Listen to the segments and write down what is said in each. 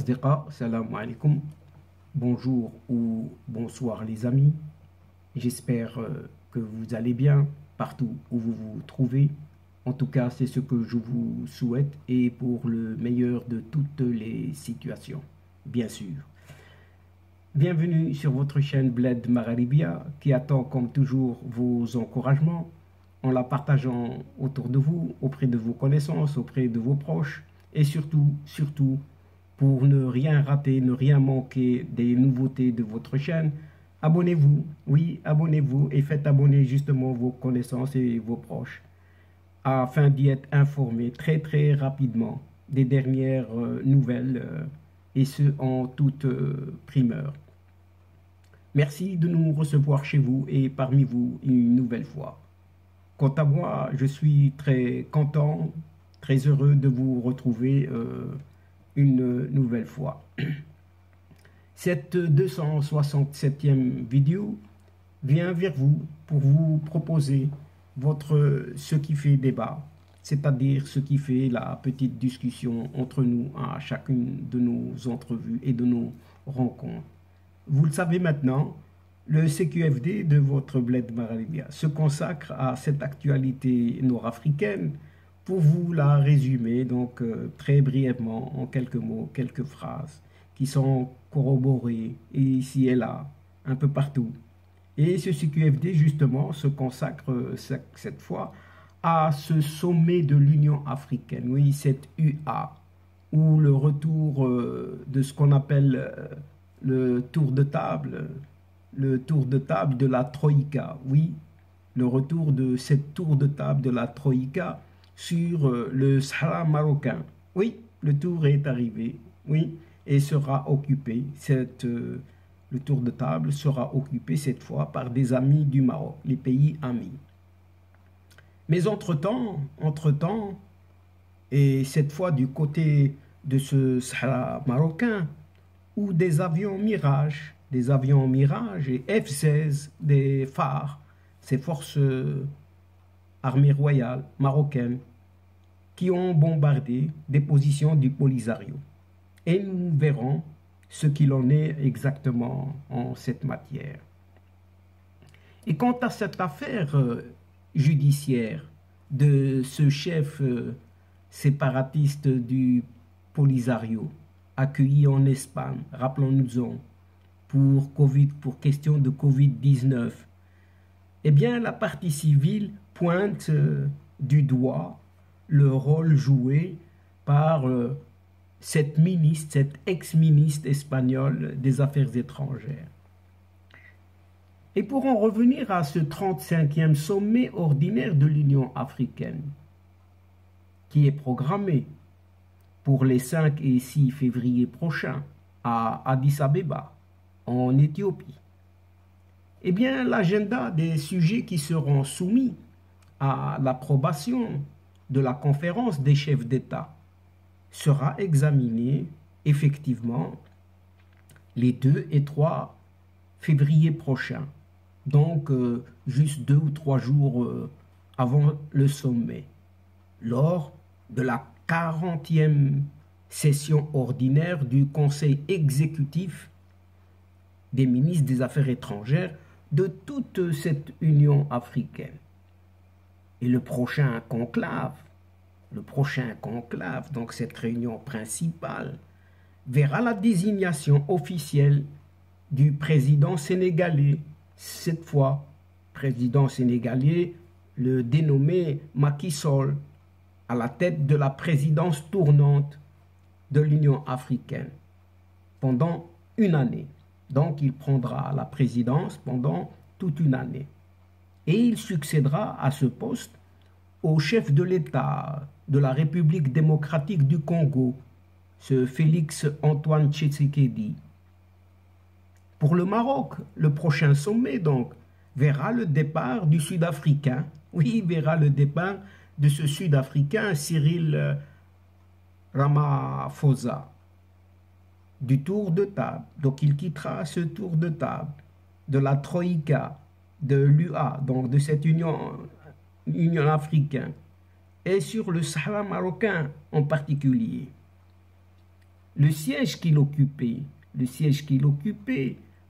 Asdiqa, salam alaikum, bonjour ou bonsoir les amis, j'espère que vous allez bien partout où vous vous trouvez. En tout cas, c'est ce que je vous souhaite et pour le meilleur de toutes les situations, bien sûr. Bienvenue sur votre chaîne Bled Magharibia qui attend comme toujours vos encouragements en la partageant autour de vous, auprès de vos connaissances, auprès de vos proches et surtout, pour ne rien rater, ne rien manquer des nouveautés de votre chaîne, abonnez-vous, oui, abonnez-vous et faites abonner justement vos connaissances et vos proches afin d'y être informés très rapidement des dernières nouvelles et ce en toute primeur. Merci de nous recevoir chez vous et parmi vous une nouvelle fois. Quant à moi, je suis très content, très heureux de vous retrouver une nouvelle fois. Cette 267e vidéo vient vers vous pour vous proposer ce qui fait débat, c'est-à-dire ce qui fait la petite discussion entre nous à chacune de nos entrevues et de nos rencontres. Vous le savez maintenant, le CQFD de votre Bled Magharibia se consacre à cette actualité nord-africaine pour vous la résumer donc très brièvement en quelques mots, quelques phrases qui sont corroborées ici et là, un peu partout. Et ce CQFD justement se consacre cette fois à ce sommet de l'Union africaine, oui, cette UA, ou le retour de ce qu'on appelle le tour de table de la Troïka, oui, le retour de cette tour de table de la Troïka sur le Sahara marocain. Oui, le tour est arrivé, oui, et sera occupé, le tour de table sera occupé cette fois par des amis du Maroc, les pays amis. Mais entre-temps, et cette fois du côté de ce Sahara marocain, où des avions Mirage et F-16 des phares, ces forces armées royales marocaines, qui ont bombardé des positions du Polisario. Et nous verrons ce qu'il en est exactement en cette matière. Et quant à cette affaire judiciaire de ce chef séparatiste du Polisario, accueilli en Espagne, rappelons-nous-en, pour question de Covid-19, eh bien, la partie civile pointe du doigt le rôle joué par cette ex-ministre espagnole des Affaires étrangères. Et pour en revenir à ce 35e sommet ordinaire de l'Union africaine, qui est programmé pour les 5 et 6 février prochains à Addis Abeba, en Éthiopie, eh bien, l'agenda des sujets qui seront soumis à l'approbation de la conférence des chefs d'État sera examiné effectivement les 2 et 3 février prochains, donc juste 2 ou 3 jours avant le sommet, lors de la 40e session ordinaire du Conseil exécutif des ministres des Affaires étrangères de toute cette Union africaine. Et le prochain conclave, donc cette réunion principale, verra la désignation officielle du président sénégalais, cette fois président sénégalais, le dénommé Macky Sall, à la tête de la présidence tournante de l'Union africaine pendant une année. Donc il prendra la présidence pendant toute une année. Et il succédera à ce poste au chef de l'État de la République démocratique du Congo, ce Félix Antoine Tshisekedi. Pour le Maroc, le prochain sommet donc verra le départ du Sud-Africain, oui, verra le départ de ce Sud-Africain Cyril Ramaphosa du tour de table. Donc il quittera ce tour de table de la Troïka, de l'UA, donc de cette Union africaine, et sur le Sahara marocain en particulier. le siège qu'il occupait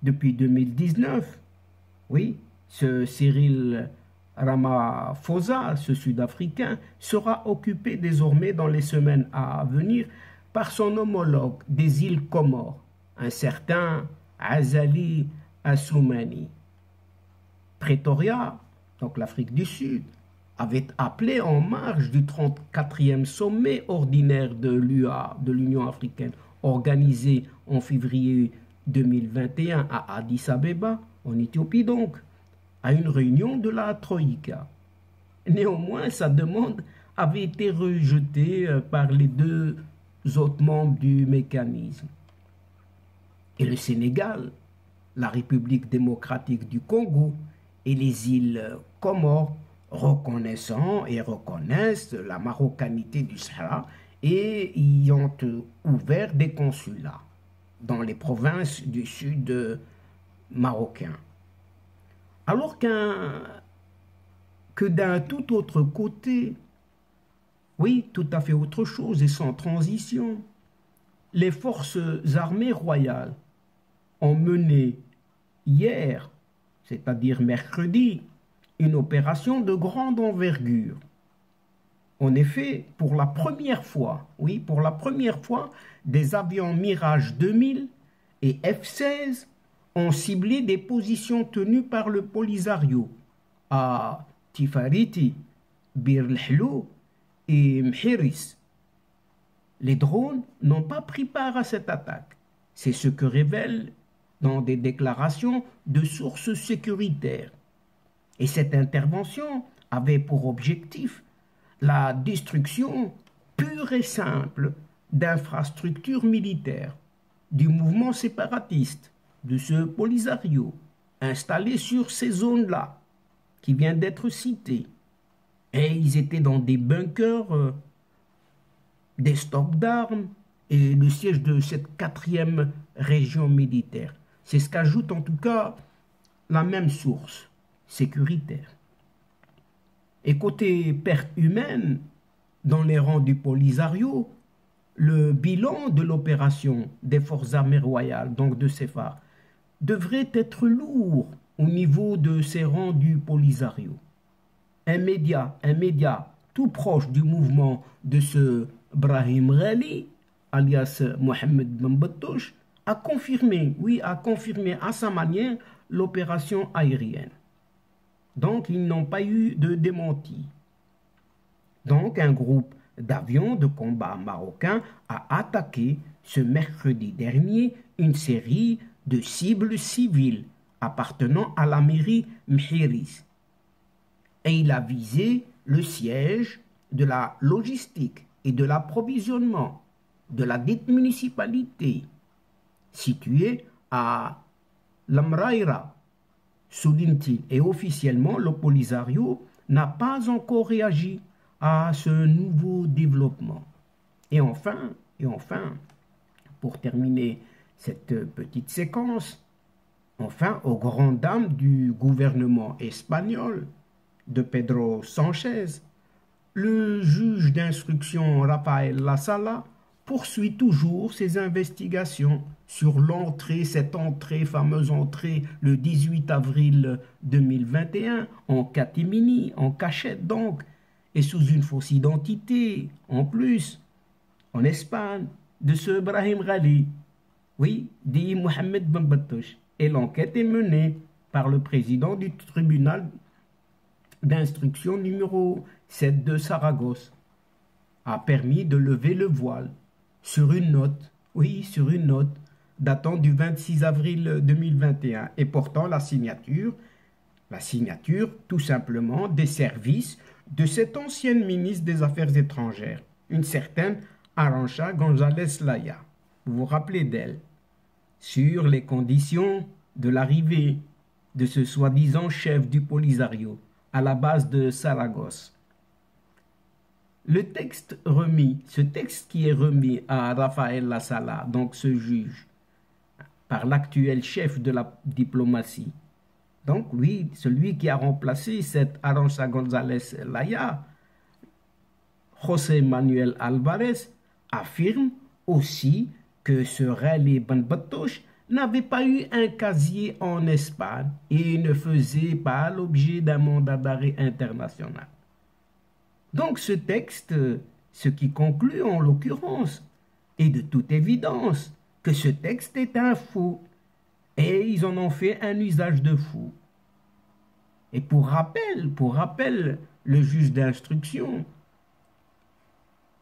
depuis 2019, oui, ce Cyril Ramaphosa, ce Sud-Africain, sera occupé désormais dans les semaines à venir par son homologue des îles Comores, un certain Azali Assoumani. Pretoria, donc l'Afrique du Sud, avait appelé en marge du 34e sommet ordinaire de l'UA, de l'Union africaine, organisé en février 2021 à Addis Abeba, en Éthiopie donc, à une réunion de la Troïka. Néanmoins, sa demande avait été rejetée par les deux autres membres du mécanisme. Et le Sénégal, la République démocratique du Congo et les îles Comores reconnaissant et reconnaissent la marocanité du Sahara et y ont ouvert des consulats dans les provinces du sud marocain. Alors que d'un tout autre côté, oui, tout à fait autre chose et sans transition, les forces armées royales ont mené hier, c'est-à-dire mercredi, une opération de grande envergure. En effet, pour la première fois, des avions Mirage 2000 et F-16 ont ciblé des positions tenues par le Polisario à Tifariti, Bir el-Helou et Mhiris. Les drones n'ont pas pris part à cette attaque. C'est ce que révèlent dans des déclarations de sources sécuritaires. Et cette intervention avait pour objectif la destruction pure et simple d'infrastructures militaires du mouvement séparatiste, de ce Polisario, installé sur ces zones-là, qui vient d'être cité. Et ils étaient dans des bunkers, des stocks d'armes et le siège de cette 4e région militaire. C'est ce qu'ajoute en tout cas la même source sécuritaire. Et côté perte humaine, dans les rangs du Polisario, le bilan de l'opération des forces armées royales, donc de CFAR, devrait être lourd au niveau de ces rangs du Polisario. Un média tout proche du mouvement de ce Brahim Ghali, alias Mohamed Ben Battouche, a confirmé à sa manière l'opération aérienne. Donc, ils n'ont pas eu de démenti. Donc, un groupe d'avions de combat marocains a attaqué ce mercredi dernier une série de cibles civiles appartenant à la mairie Mhiris. Et il a visé le siège de la logistique et de l'approvisionnement de la dite municipalité située à Lamraïra, souligne-t-il, et officiellement le Polisario n'a pas encore réagi à ce nouveau développement. Et enfin, pour terminer cette petite séquence, aux grandes dames du gouvernement espagnol de Pedro Sánchez, le juge d'instruction Rafael Lasala poursuit toujours ses investigations sur cette fameuse entrée le 18 avril 2021 en catimini, en cachette donc, et sous une fausse identité, en plus, en Espagne, de ce Brahim Ghali, oui, dit Mohamed Ben Battouche. Et l'enquête est menée par le président du tribunal d'instruction numéro 7 de Saragosse, a permis de lever le voile sur une note, datant du 26 avril 2021 et portant la signature tout simplement des services de cette ancienne ministre des Affaires étrangères, une certaine Arantxa González Laya. Vous vous rappelez d'elle? Sur les conditions de l'arrivée de ce soi-disant chef du Polisario à la base de Saragosse. Ce texte qui est remis à Rafael Lasala, donc ce juge, par l'actuel chef de la diplomatie, donc oui, celui qui a remplacé cette Arantxa González Laya, José Manuel Álvarez, affirme aussi que ce Rally Ibn Battush n'avait pas eu un casier en Espagne et ne faisait pas l'objet d'un mandat d'arrêt international. Donc ce texte, ce qui conclut en l'occurrence, est de toute évidence que ce texte est un faux, et ils en ont fait un usage de faux. Et pour rappel, le juge d'instruction,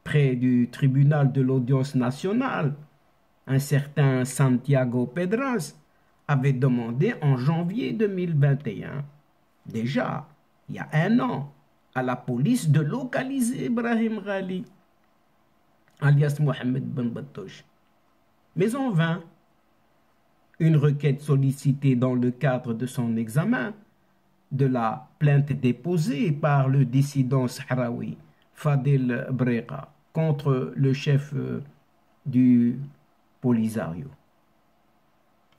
près du tribunal de l'audience nationale, un certain Santiago Pedras, avait demandé en janvier 2021, déjà il y a un an, à la police de localiser Ibrahim Ghali, alias Mohamed Ben Battush. Mais en vain, une requête sollicitée dans le cadre de son examen de la plainte déposée par le dissident sahraoui Fadel Breka contre le chef du Polisario.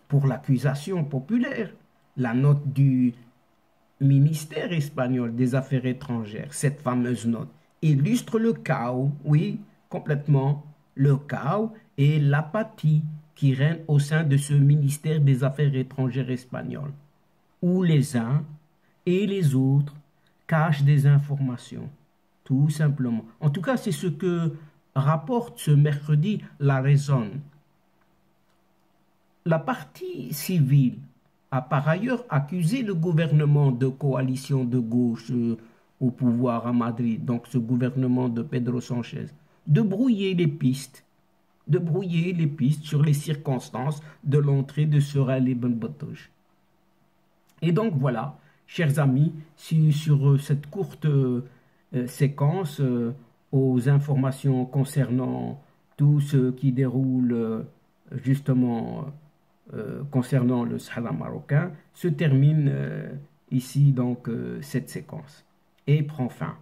Pour l'accusation populaire, la note du ministère espagnol des Affaires étrangères, cette fameuse note, illustre le chaos, oui, complètement, le chaos et l'apathie qui règne au sein de ce ministère des Affaires étrangères espagnol, où les uns et les autres cachent des informations, tout simplement. En tout cas, c'est ce que rapporte ce mercredi La Raison. La partie civile a par ailleurs accusé le gouvernement de coalition de gauche au pouvoir à Madrid, donc ce gouvernement de Pedro Sánchez, de brouiller les pistes sur les circonstances de l'entrée de ce Rally Ibn Battush. Et donc voilà, chers amis, sur cette courte séquence aux informations concernant tout ce qui déroule justement concernant le Sahara marocain, se termine ici donc cette séquence et prend fin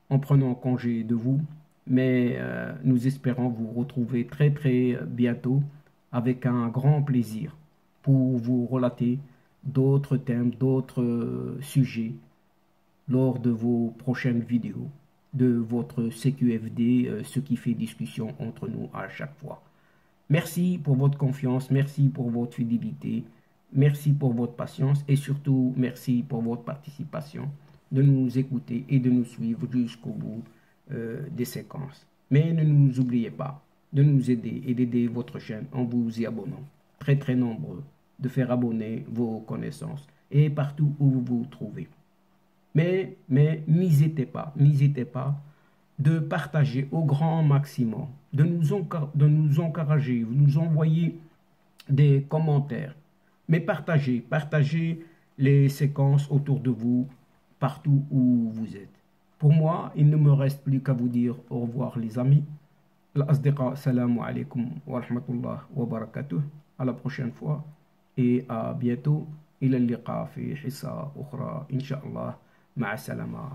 en prenant congé de vous, mais nous espérons vous retrouver très très bientôt avec un grand plaisir pour vous relater d'autres thèmes, d'autres sujets lors de vos prochaines vidéos de votre CQFD, ce qui fait discussion entre nous à chaque fois. Merci pour votre confiance, merci pour votre fidélité, merci pour votre patience et surtout merci pour votre participation, de nous écouter et de nous suivre jusqu'au bout des séquences. Mais ne nous oubliez pas de nous aider et d'aider votre chaîne en vous y abonnant. Très très nombreux de faire abonner vos connaissances et partout où vous vous trouvez. Mais n'hésitez pas de partager au grand maximum, de nous encourager, vous nous envoyer des commentaires. Mais partagez les séquences autour de vous, partout où vous êtes. Pour moi, il ne me reste plus qu'à vous dire au revoir les amis. L'asdiqa, salamu alaikum wa rahmatullah wa barakatuh. À la prochaine fois et à bientôt. إلى اللقاء في حصة أخرى إن شاء الله. مع السلامة.